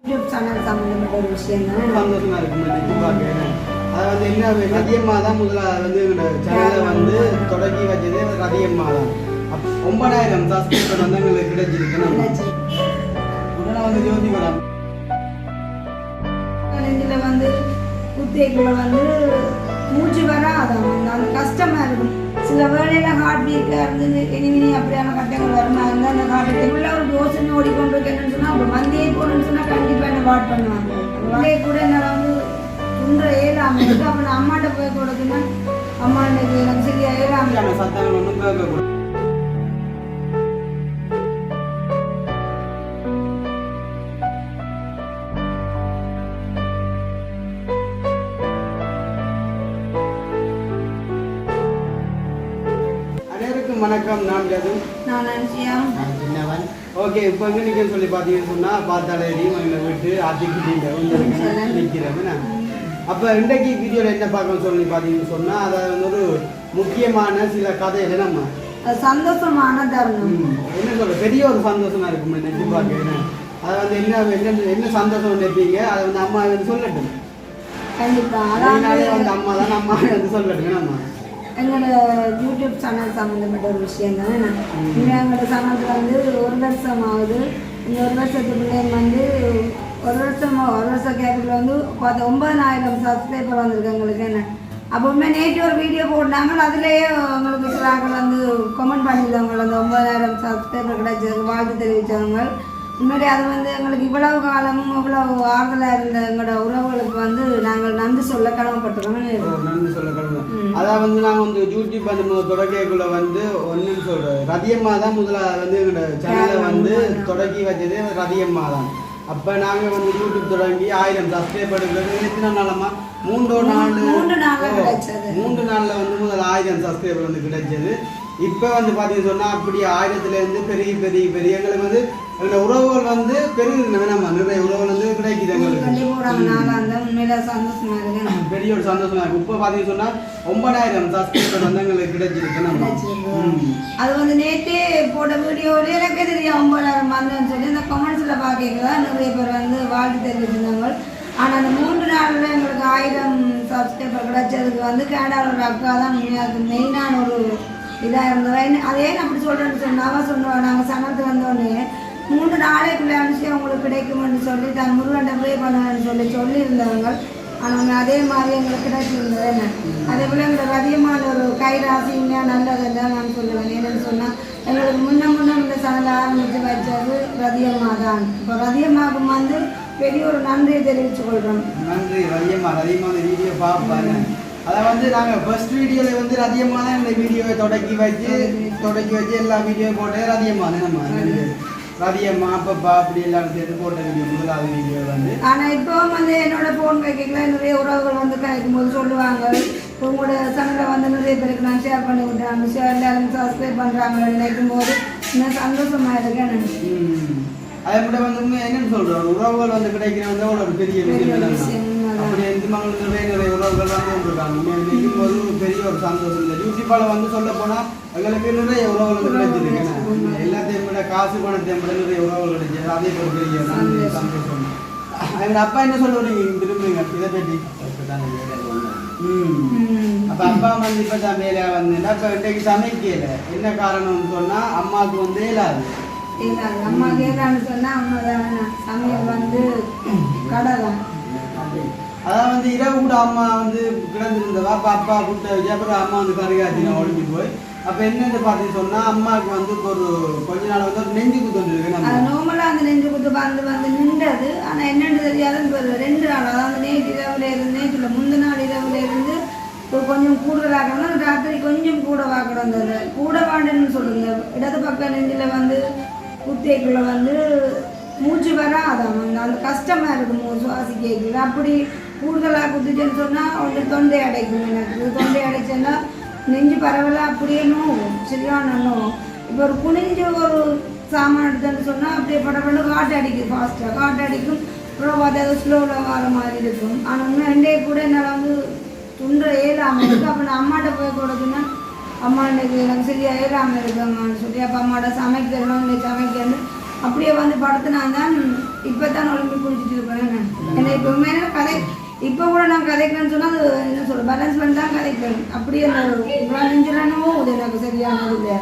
YouTube channel சம்மந்தப்பட்ட ஒரு விஷயம் தான் சந்தோஷமா இருக்கு. அது வந்து என்ன ரதியம்மா தான் முதல்ல வந்து சேனலை வந்து தொடங்கி வச்சது ரதியம்மா தான். 9,000 சப்ஸ்கிரைபர் வந்து எங்களுக்கு கிடைச்சிருக்கு. உடனே வந்து ஜோதி மேடம் இதில் வந்து குத்தியக்குள்ள வந்து மூச்சு வர அதான் வந்து அந்த கஷ்டமாக இருக்கும். சில வேளையில் ஹார்ட் வீக்காக இருந்து இனி அப்படியான கட்டங்கள் வரணும். இருந்தால் அந்த காட்டத்துக்குள்ள ஒரு யோசனை ஓடிக்கொண்டிருக்கேன்னு சொன்னால் அப்போ வந்தே போகணுன்னு சொன்னால் கண்டிப்பாக என்ன வாட் பண்ணுவாங்க. வந்தே கூட என்னால் வந்து துன்ற ஏழாமல் இருக்குது. அப்போ நான் அம்மாட்ட போய் கொடுக்குன்னா அம்மா இன்னைக்கு எனக்கு சரியா ஏழாமல் சத்தங்கள் ஒன்றும் கேட்கக்கூடாது. வணக்கம், நான் ஜது. நான் நினச்சியா சின்னவன். ஓகே, இப்போ எங்கே நிற்கன்னு சொல்லி பார்த்தீங்கன்னு சொன்னால் பார்த்தாலேடி எங்களை விட்டு ஆர்டிஃபிஷியல் நிற்கிறேன். அப்போ இன்றைக்கு வீடியோவில் என்ன பார்க்கணும்னு சொல்லி பார்த்தீங்கன்னு சொன்னால் அதாவது வந்து ஒரு முக்கியமான சில கதைகள் நம்ம சந்தோஷமான தருணம் என்ன சொல்ற பெரிய ஒரு சந்தோஷமா இருக்கும் நினைச்சு பார்க்க. அதை வந்து என்ன சந்தோஷம் நினைப்பீங்க அதை வந்து அம்மா வந்து சொல்லட்டும். கண்டிப்பாக அதனாலே வந்து அம்மா தான் அம்மா வந்து சொல்லட்டுங்க. நம்ம எங்களோட யூடியூப் சேனல் சம்மந்தப்பட்ட ஒரு விஷயம் தானே. எங்களோட சேனலில் வந்து 1 வருஷம் ஆகுது. இந்த 1 வருஷத்துக்குள்ளே வந்து 1 வருஷம் கேப்பில் வந்து 9,000 சப்ஸ்கிரைபர் வந்திருக்கு எங்களுக்கு. என்ன அப்போவுமே நேற்று ஒரு வீடியோ போட்டாங்க. அதுலேயே அவங்களுக்கு சில ஆட்கள் வந்து கமெண்ட் பண்ணியிருந்தவங்க அந்த 9,000 சப்ஸ்கிரைபர் கிடைச்சது வாழ்த்து தெரிவித்தவங்க. முன்னாடி அது வந்து எங்களுக்கு இவ்வளவு காலமும் இவ்வளவு ஆறுதலாக இருந்த எங்களோட உறவுகளுக்கு வந்து நாங்கள் நன்றி சொல்ல கடமைப்பட்டிருக்கோம். நன்றி சொல்ல கடமை. அதான் வந்து நாங்கள் வந்து யூடியூப் அந்த தொடக்கைக்குள்ள வந்து ஒன்றுன்னு சொல்கிறோம். ரதியம்மா தான் முதல்ல வந்து எங்களோட சேனலை வந்து தொடக்கி வச்சது ரதியம்மா தான். அப்போ நாங்கள் வந்து யூடியூப் தொடங்கி 1000 சப்ஸ்கிரைபர் எடுக்கிறது எத்தனை நாளம்மா 3 நாளில் வந்து முதல்ல 1000 சப்ஸ்கிரைபர் வந்து கிடைச்சது. இப்போ வந்து பார்த்தீங்கன்னு சொன்னால் அப்படி 1000லேருந்து பெரிய பெரிய பெரிய எங்களுக்கு வந்து எங்களோட உறவுகள் வந்து பெருகுது. நம்ம நிறைய உறவுகள் வந்து கிடைக்குது எங்களுக்கு. பெரிய ஒரு சந்தோஷமா இருக்கு. இப்போ பார்த்தீங்கன்னு சொன்னால் 9,000 சப்ஸ்கிரைபர் வந்து எங்களுக்கு கிடைச்சிருக்கு. நம்ம அது வந்து நேற்றே போட்ட வீடியோவில் எனக்கே தெரியும் 9,000 வந்தேன்னு சொல்லி இந்த கமெண்ட்ஸில் பார்க்கலாம் நிறைய பேர் வந்து வாழ்த்து தெரிவிச்சிருந்தாங்க. ஆனால் அந்த 3 நாளில் எங்களுக்கு 1000 சப்ஸ்கிரைபர் கிடைச்சதுக்கு வந்து கேனடாவில் ஒரு அக்கா தான் அது மெயினான ஒரு இதாக இருந்தது. அதே அப்படி சொல்கிறேன்னு சொன்னாவா சொல்லுவாங்க. நாங்கள் சனத்து வந்தோடனே 3 நாளைக்குள்ளே அனுப்பிச்சு அவங்களுக்கு கிடைக்குமென்னு சொல்லி தான் முருகன் ப்ரே பண்ணுவேன்னு சொல்லியிருந்தவங்க. ஆனால் அதே மாதிரி எங்களுக்கு கிடைச்சிருந்தது. என்ன அதே போல் எங்களுக்கு அதிகமான ஒரு கைராசிங்க நல்லதுன்னு தான் நான் சொல்லுவேன். என்னென்னு சொன்னால் எங்களுக்கு முன்ன இந்த சேனல் ஆரம்பித்து வச்சது ரதியம்மா தான். இப்போ ரதியம்மாவுக்கு வந்து பெரிய ஒரு நன்றியை தெரிவித்து கொள்கிறோம். நன்றி ரதியம்மா. ரதியம்மா அந்த வீடியோ பார்ப்பாங்க. அதை வந்து நாங்கள் ஃபர்ஸ்ட் வீடியோவில் வந்து ரதியம்மா தான் இந்த வீடியோவை தொடக்கி வச்சு எல்லா வீடியோ போட்டு ரதியம்மா தான் நம்ம ரதியம்மா அப்பப்பா அப்படி எல்லாம் சேர்த்து போட்ட வீடியோ முதலாவது வீடியோ வந்து. ஆனால் இப்போ வந்து என்னோட ஃபோன் வைக்கல நிறைய உறவுகள் வந்து கிடைக்கும் போது சொல்லுவாங்க உங்களோட சேனலில் வந்து நிறைய பேருக்கு நான் ஷேர் பண்ணி விட்டேன் எல்லாரும் சப்ஸ்கிரைப் பண்ணுறாங்க நினைக்கும் போது இன்னும் சந்தோஷமாக இருக்கேன். அதை மட்டும் வந்து என்னன்னு சொல்கிறோம் உறவுகள் வந்து கிடைக்கிறது வந்து ஒரு பெரிய விஷயம். அப்படி எந்த மகளுக்கு நிறைய உறவுகள் வந்து வந்துருக்காங்க. நினைக்கும் போது பெரிய ஒரு சந்தோஷம். இல்லை யூடியூப்பால் வந்து சொல்ல போனால் எங்களுக்கு நிறைய உறவுகள் வந்து கிடைச்சிருக்கு. எல்லாத்தையும் விட காசு பணத்தையும் விட நிறைய உறவுகள் கிடைச்சது. அதே ஒரு பெரிய சந்தோஷம். எங்கள் அப்பா என்ன சொல்லுவீங்க திரும்புங்க இதை பற்றி? அப்போ அப்பா வந்து இப்போ தான் வேலை வந்துன்னா இப்போ இன்றைக்கு சமைக்கல. என்ன காரணம்னு சொன்னால் அம்மாவுக்கு வந்து இயலாது. அம்மா கேட்கலான்னு சொன்னால் அம்மா தான் சமையல் வந்து கடை தான். அதான் வந்து இரவு கூட அம்மா வந்து கிடந்திருந்தவா. அப்போ அப்பா கூட்ட வச்சு அப்புறம் அம்மா வந்து கருகாச்சினா ஒழிஞ்சு போய் அப்போ என்னென்னு பார்த்தீங்கன்னு சொன்னால் அம்மாவுக்கு வந்து ஒரு கொஞ்ச நாள் வந்து ஒரு நெஞ்சு குத்து வந்துருக்கு. அது நார்மலாக அந்த நெஞ்சு குத்து வந்து நின்றது. ஆனால் என்னென்னு தெரியாதுன்னு ஒரு 2 நாள் அதாவது நேற்று நேற்றுல முந்தின நாள் இரவுல இருந்து கொஞ்சம் கூடுதலாகணும். ராத்திரி கொஞ்சம் கூட வாக்கணும். அந்த கூட வாண்டுன்னு சொல்லுங்க. இடது பக்கம் நெஞ்சில் வந்து குத்தியக்குள்ள வந்து மூச்சு வர அதான் அந்த கஷ்டமாக இருக்கும் சுவாசிக்கல. அப்படி கூடுதலாக குத்துச்சுன்னு சொன்னால் அவங்க தொண்டை அடைக்கும். எனக்கு தொண்டை அடைச்சேன்னா நெஞ்சு பரவலாக அப்படியே நோவும் சரியான நோவும். இப்போ ஒரு குனிஞ்சு ஒரு சாமான் எடுத்துன்னு சொன்னால் அப்படியே படப்பட காட்டு அடிக்கும். ஃபாஸ்ட்டாக காட்டு அடிக்கும். அப்புறம் பார்த்தா ஏதோ ஸ்லோவில் வர மாதிரி இருக்கும். ஆனால் இன்னும் 2 கூட என்னால் வந்து துன்ற ஏழாமல் இருக்குது. அப்போ நான் அம்மாட்ட போய் கொடுக்குன்னா அம்மா இன்னைக்கு எனக்கு சரியாக ஏழாமல் இருக்காங்கன்னு சொல்லி அப்போ அம்மாட்ட சமைக்க தரணும். இன்னைக்கு சமைக்கணும் அப்படியே வந்து படுத்துனா தான் இப்போ தான் ஒழுங்கு குடிச்சிட்டு இருப்பேன் என்ன இப்போ உண்மையான கதை இப்போ கூட நான் கதைக்கிறேன்னு சொன்னால் அது என்ன சொல்ற பேலன்ஸ் பண்ணி தான் கதைக்கிறேன் அப்படியே அந்த நெஞ்சிடனோ அது எனக்கு சரியானது இல்லை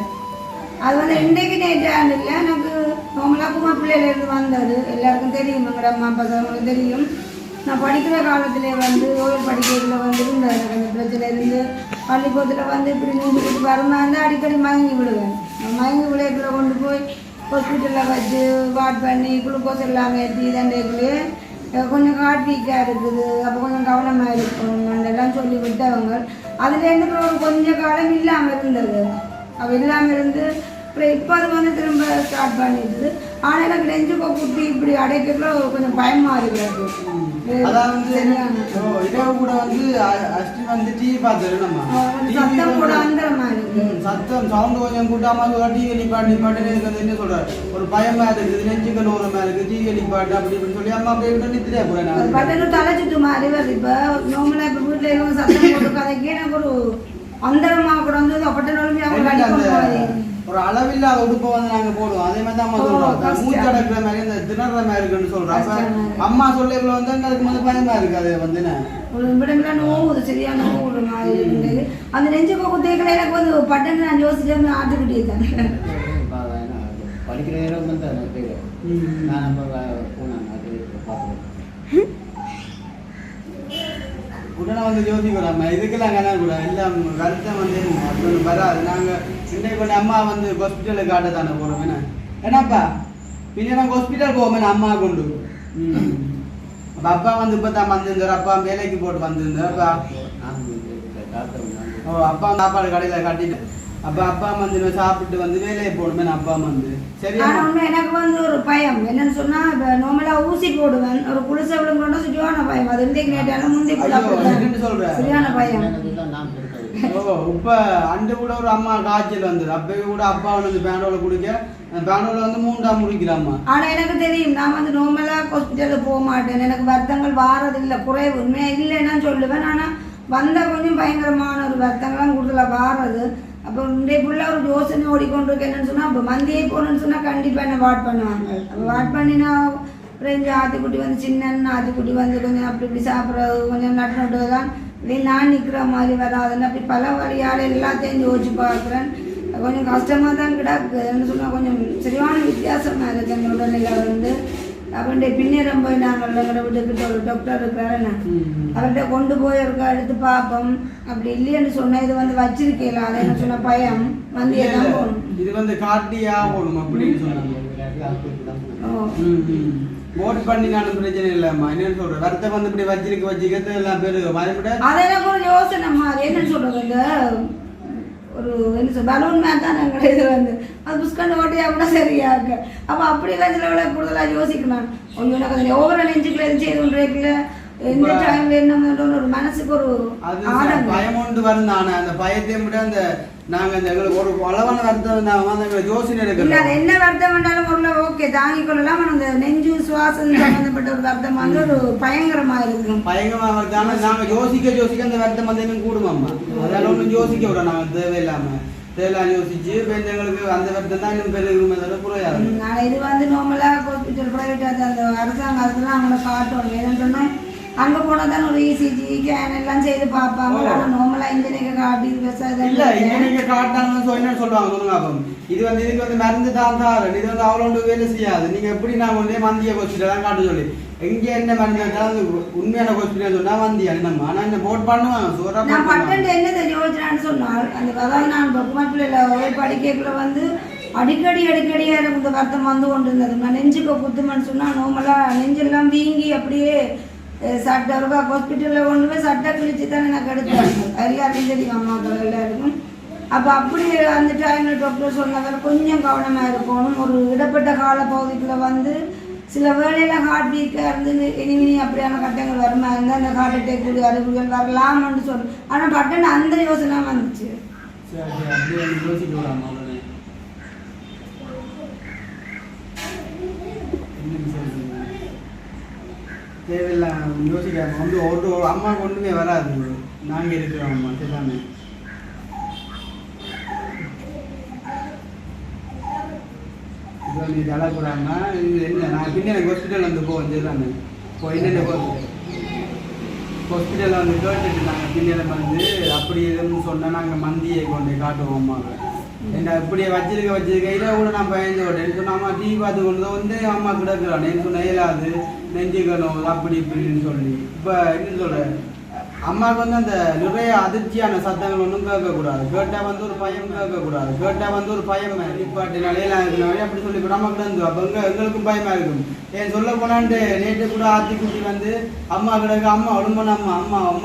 அது வந்து இன்றைக்கு நேற்றாண்டு இல்லை எனக்கு நார்மலாக குமா பிள்ளையிலேருந்து வந்தது எல்லாருக்கும் தெரியும் எங்களோட அம்மா அப்பா அவங்களுக்கு தெரியும் நான் படிக்கிற காலத்திலே வந்து ஓய்வு படிக்கிறதுல வந்து இருந்தேன் எனக்கு அந்த பிரச்சனை இருந்து பள்ளிக்கூடத்தில் வந்து இப்படி நின்று போட்டு வருமா இருந்தால் அடிக்கடி மயங்கி விடுவேன் மயங்கி விளையாட்டுல கொண்டு போய் ஹாஸ்பிட்டலில் வச்சு வாட் பண்ணி குளுக்கோஸ் எல்லாம் ஏற்றி தண்டைக்குள்ளே கொஞ்சம் ஹார்ட் வீக்காக இருக்குது அப்போ கொஞ்சம் கவனமாக இருக்கும் எல்லாம் சொல்லி விட்டவங்க அதுலேருந்து ஒரு கொஞ்சம் காலம் இல்லாமல் இருந்தது அப்போ இல்லாமல் இருந்து அப்புறம் இப்போ அது வந்து திரும்ப ஸ்டார்ட் பண்ணிடுது ஆனால் எனக்கு நெஞ்சு குட்டி இப்படி அடைக்கிறதுல கொஞ்சம் பயமாக இருக்கிறது சத்தம் கூட அந்த மாதிரி சத்தம் சவுண்ட் கொஞ்சம் கூட்டாம டிவி நிப்பாட்டு நிப்பாட்டு என்ன சொல்ற ஒரு பயமா இருக்குது நெஞ்சுக்கு நோரமா இருக்கு டிவி நிப்பாட்டு அப்படி இப்படின்னு சொல்லி அம்மா அப்படியே நித்திரியா போறேன் பட்டனு தலை சுத்து மாதிரி வருது இப்போ நார்மலாக இப்போ வீட்டில் இருக்கவங்க சத்தம் போட்டு கதைக்கு எனக்கு ஒரு அந்தரமாக கூட வந்து பட்டனு ஒரு அளவில்லாத உடுப்பை வந்து நாங்க போடுவோம் அதே மாதிரி தான் அம்மா சொல்றோம் மூச்சு அடக்கிற மாதிரி இந்த திணற மாதிரி இருக்குன்னு சொல்றோம் அப்ப அம்மா சொல்லிக்குள்ள வந்து அதுக்கு வந்து பயமா இருக்கு அது வந்து ஒரு நிமிடம் நோவுது சரியான நோவு மாதிரி இருந்தது அந்த நெஞ்சு குத்திகளை எனக்கு வந்து பட்டன் நான் யோசிச்சு ஆட்டுக்கிட்டே தான் படிக்கிற நேரம் வந்து நான் உடனே வந்து யோசிக்கிறோம் இதுக்கெல்லாம் கணக்கு கூட எல்லாம் வருத்தம் வந்து அப்படி வராது நாங்கள் இன்னைக்கு கொண்டு அம்மா வந்து ஹாஸ்பிட்டலுக்கு காட்ட தானே போகிறோம் என்ன ஏன்னாப்பா பின்ன நாங்கள் ஹாஸ்பிட்டல் போவோம் அம்மா கொண்டு அப்போ அப்பா வந்து இப்போ தான் வந்திருந்தார் அப்பா வேலைக்கு போட்டு வந்திருந்தார் அப்பா அப்பா சாப்பாடு கடையில் கட்டிட்டு அப்போ அப்பா வந்து சாப்பிட்டு வந்து வேலையை போடுவேன் அப்பா வந்து சரி எனக்கு வந்து ஒரு பயம் என்னன்னு சொன்னா நார்மலா ஊசி போடுவேன் ஒரு குளிசை விழுங்கணும் சரியான பயம் அது இன்றைக்கு நேற்றாலும் முந்தி சொல்றேன் சரியான பயம் இப்ப அண்டு கூட ஒரு அம்மா காய்ச்சல் வந்தது அப்பவே கூட அப்பா வந்து பேனோல குடிக்க பேனோல வந்து 3ஆம் முடிக்கிறாம்மா ஆனா எனக்கு தெரியும் நான் வந்து நார்மலா ஹாஸ்பிட்டலுக்கு போக மாட்டேன் எனக்கு வருத்தங்கள் வாரது இல்லை குறைவு உண்மையா இல்லைன்னா சொல்லுவேன் ஆனா வந்தா கொஞ்சம் பயங்கரமான ஒரு வருத்தங்கள்லாம் கூடுதலா வாரது அப்போ இன்றைக்குள்ள ஒரு யோசனை ஓடிக்கொண்டு இருக்கு என்னன்னு சொன்னா அப்போ மந்தியை போகணும்னு சொன்னா கண்டிப்பா என்ன வாட் பண்ணுவாங்க அப்போ வாட் பண்ணினா ரெஞ்சு ஆத்திக்குட்டி வந்து சின்ன ஆத்திக்குட்டி வந்து கொஞ்சம் அப்படி இப்படி சாப்பிட்றது கொஞ்சம் நட்டு தான் இப்படி நான் நிற்கிற மாதிரி வராதுன்னு அப்படி பல வழியால் எல்லாத்தையும் யோசிச்சு பார்க்குறேன் கொஞ்சம் கஷ்டமாக தான் கிடக்கு என்ன சொன்னால் கொஞ்சம் சரியான வித்தியாசமாக இருக்குது எங்கள் உடல்நிலை வந்து அவருடைய பின்னேறம் போய் நாங்கள் எங்களை வீட்டுக்கிட்ட ஒரு டாக்டர் இருக்கிறாருன்னு அவர்கிட்ட கொண்டு போய் இருக்க எடுத்து பார்ப்போம் அப்படி இல்லைன்னு சொன்ன இது வந்து வச்சிருக்கல அதை என்ன சொன்ன பயம் வந்து எல்லாம் போகணும் இது வந்து காட்டியா போகணும் அப்படின்னு சொன்னாங்க ஓட் பண்ணி நானும் பிரச்சனை இல்லைம்மா என்னன்னு சொல்றேன் வருத்தம் வந்து இப்படி வச்சிருக்க எல்லாம் பேரு அதெல்லாம் ஒரு யோசனை மாதிரி என்னன்னு சொல்றது இந்த ஒரு என்ன சொல் பலூன் மேட் தான் நாங்கள் இது வந்து அது புஷ்கண்டு ஓட்டி அப்படின்னா சரியா இருக்கு அப்போ அப்படிலாம் சில விட கூடுதலாக யோசிக்கலாம் கொஞ்சம் எனக்கு ஓவர நெஞ்சுக்குள்ள எதுவும் செய்து கொண்டிருக்கல எந்த டைம்ல என்ன ஒரு மனசுக்கு ஒரு பயம் கொண்டு வந்தானே அந்த பயத்தையும் விட அந்த நாங்க அந்த எங்களுக்கு ஒரு அளவான வருத்தம் எங்களுக்கு யோசனை இல்லை அது என்ன வருத்தம் வேண்டாலும் ஒரு ஓகே தாங்கிக் கொள்ளலாம் அந்த நெஞ்சு சுவாசம் சம்பந்தப்பட்ட ஒரு வருத்தம் வந்து ஒரு பயங்கரமா இருக்கும் பயங்கரமா வருத்தான நாங்க யோசிக்க அந்த வருத்தம் வந்து இன்னும் கூடுமாம்மா அதெல்லாம் ஒன்றும் யோசிக்க விட நாங்க தேவையில்லாம தேவையில்லாம் யோசிச்சு எங்களுக்கு அந்த வருத்தம் தான் இன்னும் பெருகுமே குறையாது நான் இது வந்து நார்மலா ஹாஸ்பிட்டல் பிரைவேட் அந்த அரசாங்க அதெல்லாம் அவங்கள காட்டணும் ஏன்னு சொன்னா அங்கே போனால் தான் ஒரு இசிஜி கேன் எல்லாம் செய்து பார்ப்பாங்க ஆனால் நார்மலாக இன்ஜினியர் காட்டி இல்லை இன்ஜினியர் காட்டாங்கன்னு சொல்லி சொல்லுவாங்க சொல்லுங்க அப்போ இது வந்து இதுக்கு வந்து மருந்து தான் இது வந்து அவ்வளோ வேலை செய்யாது நீங்கள் எப்படி நான் ஒன்றே மந்திய ஹாஸ்பிட்டல் காட்ட சொல்லி எங்கே என்ன மருந்து கேட்டாலும் உண்மையான ஹாஸ்பிட்டல் சொன்னால் மந்தியா நம்ம ஆனால் இந்த போட் பண்ணுவாங்க நான் பட்டு என்ன யோசிச்சான்னு சொன்னால் அந்த அதாவது நான் பக்குமட்டில் படிக்கக்குள்ள வந்து அடிக்கடியாக எனக்கு இந்த வருத்தம் வந்து கொண்டு இருந்தது நான் நெஞ்சுக்கு குத்துமன்னு சொன்னால் நார்மலாக நெஞ்செல்லாம் வீங்கி அப்படியே சட்டை ரூபா ஹாஸ்பிட்டலில் கொண்டு போய் சட்டை கிழிச்சு தானே எனக்கு எடுத்தாங்க எல்லாருக்கும் தெரியும் அம்மாக்கள் எல்லாருக்கும் அப்போ அப்படி அந்த டைமில் டாக்டர் சொன்னதால் கொஞ்சம் கவனமாக இருக்கணும் ஒரு இடப்பட்ட கால பகுதிக்குள்ள வந்து சில வேளையில் ஹார்ட் வீக்காக இருந்து இனி அப்படியான கட்டங்கள் வருமா இருந்தால் அந்த ஹார்ட் அட்டாக் கூடிய அறிகுறிகள் வரலாம்னு சொல்லணும் ஆனால் பட்டன் அந்த யோசனை வந்துச்சு தேவையில்லை யோசிக்காம வந்து ஒரு அம்மாவுக்கு ஒன்றுமே வராது நாங்கள் இருக்கிறோம் அம்மா எல்லாமே நீ தளக்கூடாம இது என்ன நான் பின்ன எனக்கு ஹாஸ்பிட்டல் வந்து போவோம் சரிதானே இப்போ என்னென்ன ஹாஸ்பிட்டலில் வந்து கேட்டுட்டு நாங்கள் பின்னில் வந்து அப்படி எதுன்னு சொன்னால் நாங்கள் மந்தியை கொண்டு காட்டுவோம் அம்மாவை என்ன இப்படியே வச்சிருக்க இதை கூட நான் பயந்து விட்டேன் சொன்ன அம்மா டிவி பார்த்து கொண்டு வந்து அம்மா கிடக்குறான் எனக்கு சொன்ன இயலாது நெஞ்சுக்கணும் அப்படி இப்படின்னு சொல்லி இப்போ என்ன சொல்கிறேன் அம்மாவுக்கு வந்து அந்த நிறைய அதிர்ச்சியான சத்தங்கள் ஒன்றும் கேட்கக்கூடாது கேட்டால் வந்து ஒரு பயம் கேட்கக்கூடாது கேட்டால் வந்து ஒரு பயம் நிப்பாட்டு நிலையெல்லாம் இருக்கணும் அப்படி சொல்லி இப்போ நமக்கு வந்து அப்போ எங்களுக்கும் பயமாக இருக்கும் ஏன் சொல்ல போனான்ட்டு நேற்று கூட ஆத்திக்குட்டி வந்து அம்மா கிடக்கு அம்மா ஒழும்பன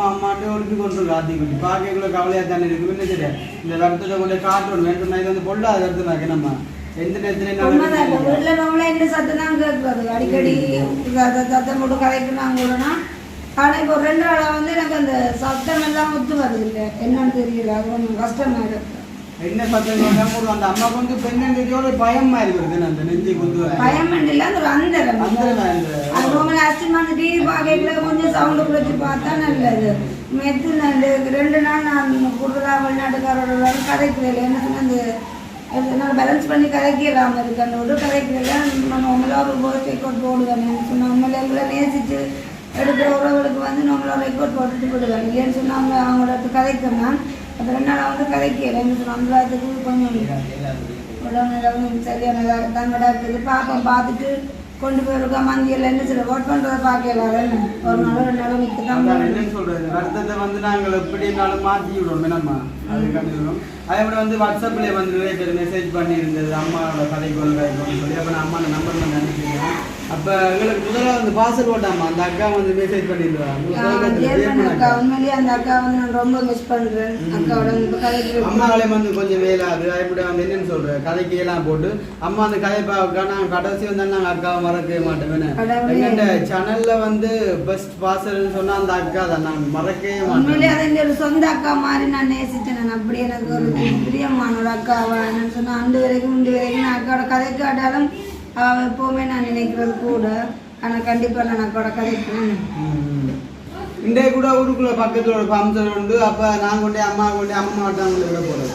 அம்மான்ட்டு ஒழுப்பி கொண்டிருக்கு ஆத்திக்குட்டி பார்க்கக்குள்ள கவலையாக தானே இருக்கு என்ன தெரியாது இந்த ரத்தத்தை கொண்டு காட்டணும் வேண்டும் இது வந்து பொல்லாத ரத்தம் நம்ம எந்த நேரத்துல என்ன சத்தம் தான் கேட்கறது அடிக்கடி சத்தம் போட்டு கதைக்குனாங்கன்னா ஆனால் இப்போ 2 நாளாக வந்து எனக்கு அந்த சத்தம் எல்லாம் ஒத்து வருது இல்லை என்னன்னு தெரியல அது கொஞ்சம் கஷ்டமாக இருக்கு என்ன சத்தம் அந்த அம்மாவுக்கு வந்து பெண்ணோட பயமா இருக்குது அந்த நெஞ்சு கொண்டு பயம் இல்லை அது ஒரு அது ரொம்ப அசிமா அந்த டிவி பார்க்கல கொஞ்சம் சவுண்டு குறைச்சி பார்த்தா நல்லது மெத்து 2 நாள் நான் கூடுதலாக வெளிநாட்டுக்காரோட கதைக்கிறேன் என்ன சொன்ன அந்த என்னால் பேலன்ஸ் பண்ணி கதைக்கலாம் இருக்கன்னோடு கதைக்கிறேன் நம்மளா ஒரு ரெக்கார்ட் போடுவேன் சொன்ன நம்மள எங்களை நேசிச்சு எடுக்கிற உறவுகளுக்கு வந்து நம்மளோட ரெக்கார்ட் போட்டுட்டு போடுவாங்க இல்லைன்னு சொன்னாங்க அவங்களோட கதைக்கணும் அப்போ 2 நாளாக வந்து கதைக்கிறேன் சொன்ன அந்த கொஞ்சம் உடனே சரியானதாக தங்கடா இருக்குது பார்ப்போம் பார்த்துட்டு கொண்டு போயிருக்கா மந்தியில் என்ன சொல்ல ஒர்க் பண்ணுறதை பார்க்கலாம் ஒரு நாள் 2 நாள் நிற்க தான் என்னன்னு சொல்கிறது ரத்தத்தை வந்து நாங்கள் எப்படினாலும் மாற்றி விடுவோம் நம்ம அது கண்டிப்போம் அதே மாதிரி வந்து வாட்ஸ்அப்பில் வந்து நிறைய பேர் மெசேஜ் பண்ணியிருந்தது அம்மாவோட கதைக்கு சொல்லி அப்போ நான் அம்மா நம்பர் வந்து அனுப்பிக்கிறேன் அப்போ எங்களுக்கு முதல்ல வந்து பார்சல் போட்டாம்மா அந்த அக்கா வந்து மெசேஜ் பண்ணியிருந்தாங்க உண்மையிலேயே அந்த அக்கா வந்து நான் ரொம்ப மிஸ் பண்ணுறேன் அக்காவோட கதைக்கு அம்மாவிலே வந்து கொஞ்சம் வேலாது அப்படி வந்து என்னன்னு சொல்கிறேன் கதைக்கு எல்லாம் போட்டு அம்மா அந்த கதை பார்க்க நாங்கள் கடைசி வந்தால் நாங்கள் அக்காவை மறக்கவே மாட்டோம் எங்கள்கிட்ட சேனலில் வந்து பெஸ்ட் பார்சல்னு சொன்னால் அந்த அக்கா தான் நாங்கள் மறக்கவே மாட்டோம் உண்மையிலேயே அதை என்னோட சொந்த அக்கா மாதிரி நான் நேசித்தேன் அப்படி எனக்கு ஒரு பிரியமான ஒரு அக்காவா என்னன்னு சொன்னால் அண்டு வரைக்கும் நான் அக்காவோட கதை காட்டாலும் எப்போவுமே நான் நினைக்கிறது கூட ஆனால் கண்டிப்பாக நான் அக்காவோட கதைக்கிறேன் இன்றைய கூட ஊருக்குள்ள பக்கத்தில் ஒரு ஃபங்க்ஷன் உண்டு அப்போ நான் கொண்டே அம்மா மாட்டாங்க விட போகிறது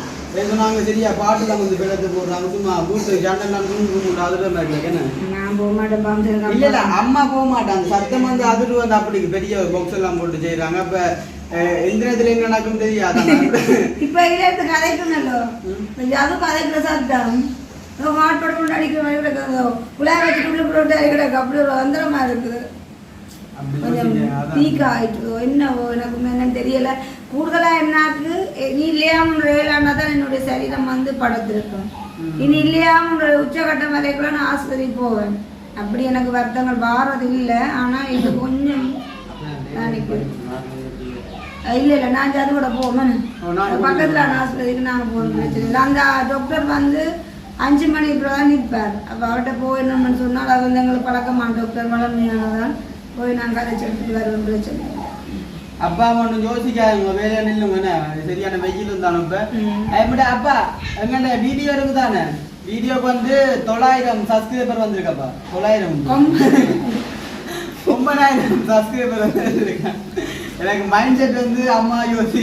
சொன்னாங்க சரியா பாட்டு தான் வந்து விளத்து போடுறாங்க சும்மா வீட்டு ஜன்னெல்லாம் தூண்டு அதில் மாதிரி என்ன நான் போக மாட்டேன் ஃபங்க்ஷன் இல்லை அம்மா போக மாட்டாங்க சத்தம் வந்து அதில் வந்து அப்படி பெரிய பாக்ஸ் எல்லாம் போட்டு செய்கிறாங்க அப்போ எந்த நேரத்தில் என்ன நடக்கும் தெரியாது இப்போ இல்லை கதைக்கணும்லோ அதுவும் கதைக்கிற சத்தம் மாட்டோட கொண்டு அடிக்கிற மாதிரி கிடக்குதோ உலக வச்சுட்டு போட்டு அடிக்கிடக்கு அப்படி ஒரு வந்தரமா இருக்குது கொஞ்சம் வீக்கா ஆயிட்டு என்னவோ எனக்கு என்னன்னு தெரியல கூடுதலா என்னாக்கு நீ இல்லையாம ரயிலானா தான் என்னுடைய சரீரம் வந்து படுத்திருக்கும் இனி இல்லையாம உச்சகட்டம் வரைக்குள்ள நான் ஆஸ்பத்திரி போவேன் அப்படி எனக்கு வருத்தங்கள் வாரது இல்லை ஆனா இது கொஞ்சம் இல்லை நான் அது கூட போவேன் பக்கத்துல ஆஸ்பத்திரிக்கு நாங்கள் போகணும் பிரச்சனை இல்லை அந்த டாக்டர் வந்து 5 மணி இப்போ தான் நிற்பார் அப்போ அவர்கிட்ட போயிடணும்னு சொன்னால் அது வந்து எங்களுக்கு பழக்கமான டாக்டர் வளமையானதான் போய் நாங்கள் கதைச்சு எடுத்துட்டு வருவோம் பிரச்சனை அப்பா ஒன்றும் யோசிக்காதுங்க வேலையா நில்லுங்க சரியான வெயில் இருந்தாலும் இப்போ அப்பா எங்கண்ட வீடியோ இருக்கு தானே வீடியோக்கு வந்து 900 சப்ஸ்கிரைபர் வந்திருக்கப்பா 9,000 சப்ஸ்கிரைபர் வந்துருக்கேன் எனக்கு மைண்ட் செட் வந்து அம்மா யோசிச்சு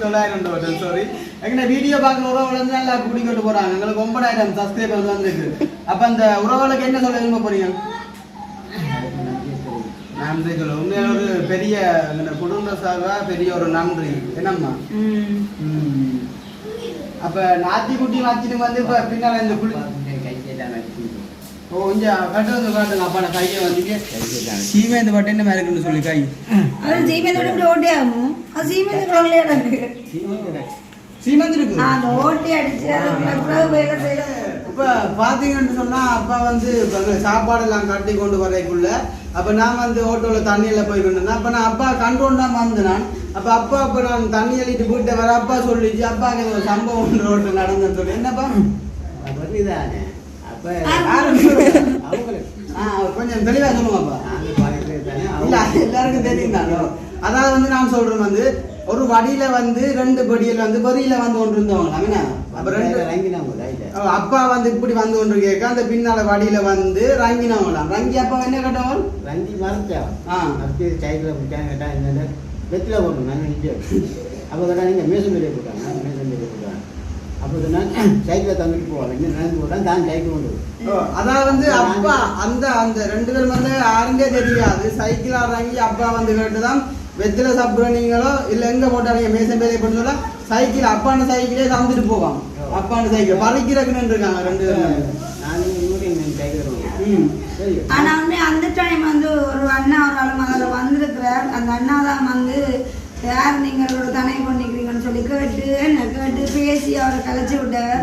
900 சாரி எங்கன்னா வீடியோ பார்க்குற உறவுகள் வந்து நல்லா கூட்டிக்கிட்டு போகிறாங்க எங்களுக்கு 9,000 சப்ஸ்கிரைபர் வந்துருக்கு அப்போ அந்த உறவுகளுக்கு என்ன சொல்ல விரும்ப போறீங்க நன்றி சொல்ல உண்மையில ஒரு பெரிய குடும்ப சார்பா பெரிய ஒரு நன்றி என்னம்மா அப்ப நாத்தி குட்டி வச்சுட்டு வந்து இப்ப பின்னால இந்த ஓ இங்க கட்டு வந்து காட்டுங்க அப்பா நான் கையை வந்துட்டு சீமேந்து பட்டு என்ன இருக்குன்னு சொல்லி கை அது சீமேந்தோட இப்படி ஓட்டி ஆகும் அது சீமேந்து குழந்தையா இருக்கு சீமேந்து இருக்கு அந்த ஓட்டி அடிச்சு அதை வேலை செய்ய இப்போ பார்த்தீங்கன்னு சொன்னால் அப்பா வந்து சாப்பாடெல்லாம் கட்டி கொண்டு வரைக்குள்ள அப்போ நான் வந்து ஹோட்டலில் தண்ணியில் போய் கொண்டு வந்தேன் அப்போ நான் அப்பா கண்டோண்டாம வந்தேன் நான் அப்போ நான் தண்ணி அள்ளிட்டு போயிட்டு வர அப்பா சொல்லிச்சு அப்பாவுக்கு ஒரு சம்பவம் ஒன்று ரோட்டில் நடந்தேன்னு சொல்லி என்னப்பா அப்படிதானே அப்போ கொஞ்சம் தெளிவாக சொல்லுவாப்பா இல்லை எல்லாருக்கும் தெரியும் தானோ அதாவது வந்து நான் சொல்கிறேன் வந்து ஒரு வடியில வந்து 2 படியில் வந்து வரியில வந்து கொண்டு இருந்தவங்க அப்பா வந்து இப்படி வந்து கொண்டு கேட்க அந்த பின்னால வடியில வந்து ரங்கினவங்களாம் ரங்கி அப்பா என்ன கேட்டவங்க ரங்கி மறைச்சான் சைக்கிள் கேட்டா என்ன வெத்தில போடணும் நான் அப்போ கேட்டா நீங்கள் மேசன் வெளியே போட்டாங்க மேசன் வெளியே போட்டாங்க அப்போ அப்போ நான் சைக்கிளை தந்துட்டு போவாங்க இன்னும் நடந்து போட்டால் தான் சைக்கிள் கொண்டு அதான் வந்து அப்பா அந்த 2 பேரும் வந்து யாருந்தே தெரியாது சைக்கிள் ஆடுறாங்க அப்பா வந்து கேட்டுதான் வெத்தில சாப்பிட்ற நீங்களோ இல்லை எங்க போட்டாங்க மேசன் பேரை பண்ணல சைக்கிள் அப்பான சைக்கிளே தந்துட்டு போவாங்க அப்பான சைக்கிள் பறிக்கிறதுன்னு இருக்காங்க 2 பேரும் நான் இன்னும் சைக்கிள் சரி ஆனா வந்து அந்த டைம் வந்து ஒரு அண்ணா ஒரு ஆளும் அதில் வந்திருக்கிறார் அந்த அண்ணா தான் வந்து யார் நீங்களோட தனை பண்ணிக்கிறீங்கன்னு சொல்லி கேட்டு பேசி அவரை கலைச்சி விட்டார்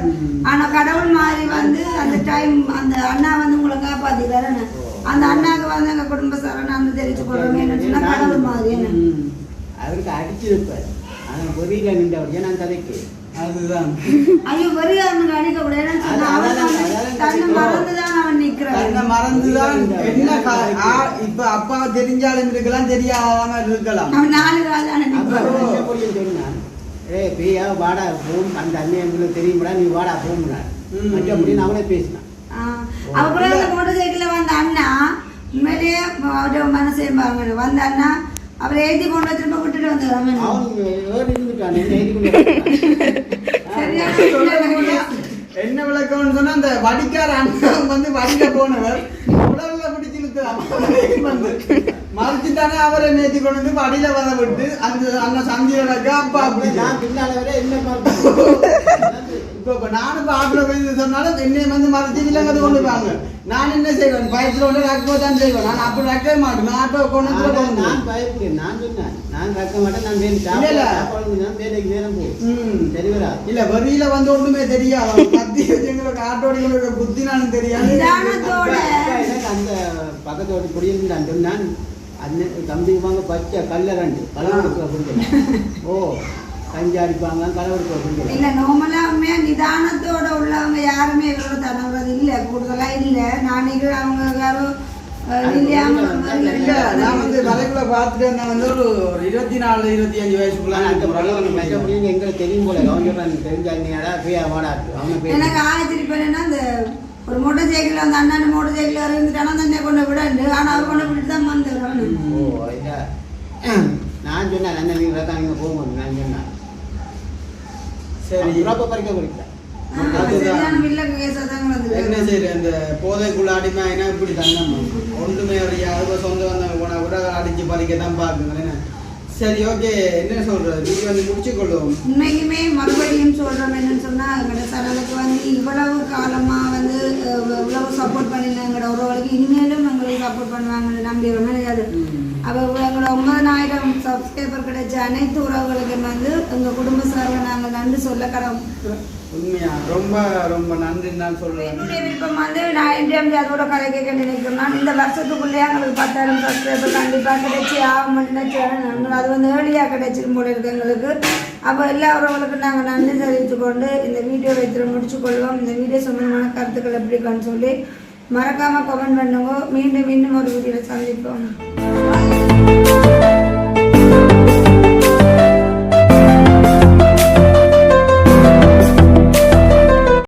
ஆனா கடவுள் மாதிரி வந்து அந்த டைம் அந்த அண்ணா வந்து உங்களை காப்பாத்திக்கிறாரு அந்த அண்ணாக்கு வந்து எங்க குடும்பஸ்தார நான் தெரிவிச்சு கொள்றோம் என்ன கடவுள் மாதிரி என்ன அவருக்கு அடிச்சிருப்பார் ஆனால் பொறியில நின்றவர் நான் கதைக்கு அதுதான் ஐயோ வெறியாருன்னு அடிக்க கூடாது தன்னை மறந்துதான் அவன் நிக்கிறான் தன்னை மறந்துதான் என்ன இப்ப அப்பா தெரிஞ்சாலும் இருக்கலாம் தெரியாம இருக்கலாம் அவன் 4 கால சொன்னான் பிரியா வாடா போம் அந்த அண்ணன் எங்களுக்கு தெரியும்டா நீ வாடா போம்னா அப்படின்னு அவனே பேசினான் அவங்கள மோட்டர் சைக்கிள்ல வந்த அண்ணா உண்மையிலேயே அவரோட மனசே பாருங்க வந்த அண்ணா அவரை எழுதி கொண்டு திரும்ப விட்டுட்டு வந்தாரு என்ன விளக்கம்னு சொன்னா அந்த வடிக்கார அண்ணன் வந்து வடிக்க போனவர் உடல்ல பிடிச்சு வந்து மறைச்சுட்டானே அவரை நேத்தி கொண்டு வந்து வடியில வர விட்டு அந்த அண்ணன் சந்திய விளக்க அப்பா அப்படி பின்னால வர என்ன இப்ப நானும் ஆட்டோல போய் சொன்னாலும் என்னை வந்து மறைச்சு இல்லைங்கிறது கொண்டு போவாங்க நான் என்ன செய்வேன் பயத்துல ஒன்று ரக்கோ தான் செய்வேன் நான் அப்படி ரக்கவே மாட்டேன் நான் ஆட்டோ கொண்டு நான் பயப்படுறேன் நான் சொன்னேன் நான் ரக்க மாட்டேன் நான் வேலைக்கு நேரம் போகும் சரிவரா இல்ல வரியில வந்து ஒண்ணுமே தெரியாது கத்தி எங்களுக்கு ஆட்டோட புத்தி நானும் தெரியாது எனக்கு அந்த பக்கத்தோட குடியிருந்தான் சொன்னான் அண்ணன் தம்பி வாங்க பச்சை கல்ல 2 கலவெடுக்க ஓ கஞ்சா அடிப்பாங்க கலவெடுக்க இல்ல நார்மலாமே நிதானத்தோட உள்ளவங்க யாருமே இவரோட தனவது இல்ல கூடுதலா இல்ல நாளைக்கு அவங்க யாரும் நான் வந்து வலைக்குள்ள பார்த்துட்டு இருந்தேன் வந்து ஒரு 24 25 வயசுக்குள்ள எங்களுக்கு தெரியும் போல கவனிச்சு தெரிஞ்சாங்கடா பிரியா வாடா அவங்க எனக்கு ஆச்சரியம் என்னன்னா அந்த ஒரு மோட்டர் சைக்கிள் அந்த அண்ணன் மோட்டர் சைக்கிள் இருந்துட்டானா தன்னை கொண்டு விடாண்டு ஆனா அவர் கொண்டு விட்டு தான் வந்துடுறான் ஓ நான் சொன்னேன் அண்ணன் நீங்க நீங்க போகும்போது நான் சொன்னேன் சரி பறிக்க போறீங்க என்ன செய்யுது அந்த போதைக்குள்ள அடிமை என்ன இப்படி தங்கம் ஒன்றுமே அறியாது சொந்த வந்தவங்க போனா கூட அடிச்சு பறிக்க தான் பாக்குங்க சரி ஓகே என்ன சொல்றது நீங்க வந்து முடிச்சுக்கொள்ளுவோம் உண்மைக்குமே மறுபடியும் சொல்றோம் என்னன்னு சொன்னா எங்களோட சேனலுக்கு வந்து இவ்வளவு காலமா வந்து இவ்வளவு சப்போர்ட் பண்ணிருந்தாங்க எங்களோட உறவுகளுக்கு இனிமேலும் எங்களுக்கு சப்போர்ட் பண்ணுவாங்கன்னு நம்பி ரொம்ப கிடையாது அப்போ எங்களோட 9000 சப்ஸ்கிரைபர் கிடைச்ச அனைத்து உறவுகளுக்கும் வந்து எங்க குடும்ப சார்பில் நாங்கள் நன்றி சொல்ல கடமை உண்மையா ரொம்ப ரொம்ப நன்றி தான் சொல்றேன் என்னுடைய விருப்பம் வந்து நான் எம்ஜிஎம் அதோட கதை கேட்க நினைக்கிறேன் இந்த வருஷத்துக்குள்ளேயே எங்களுக்கு 10,000 சப்ஸ்கிரைபர் கண்டிப்பாக கிடைச்சி ஆகும்னு நினைச்சேன் நாங்கள் அது வந்து ஏர்லியாக கிடைச்சிரும் போல இருக்கு எங்களுக்கு அப்போ எல்லா உறவுகளுக்கும் நாங்கள் நன்றி தெரிவித்து கொண்டு இந்த வீடியோ வைத்து முடிச்சுக்கொள்வோம் இந்த வீடியோ சம்பந்தமான கருத்துக்கள் எப்படி இருக்கான்னு சொல்லி மறக்காமல் கமெண்ட் பண்ணுங்க மீண்டும் ஒரு வீடியோவில் சந்திப்போம்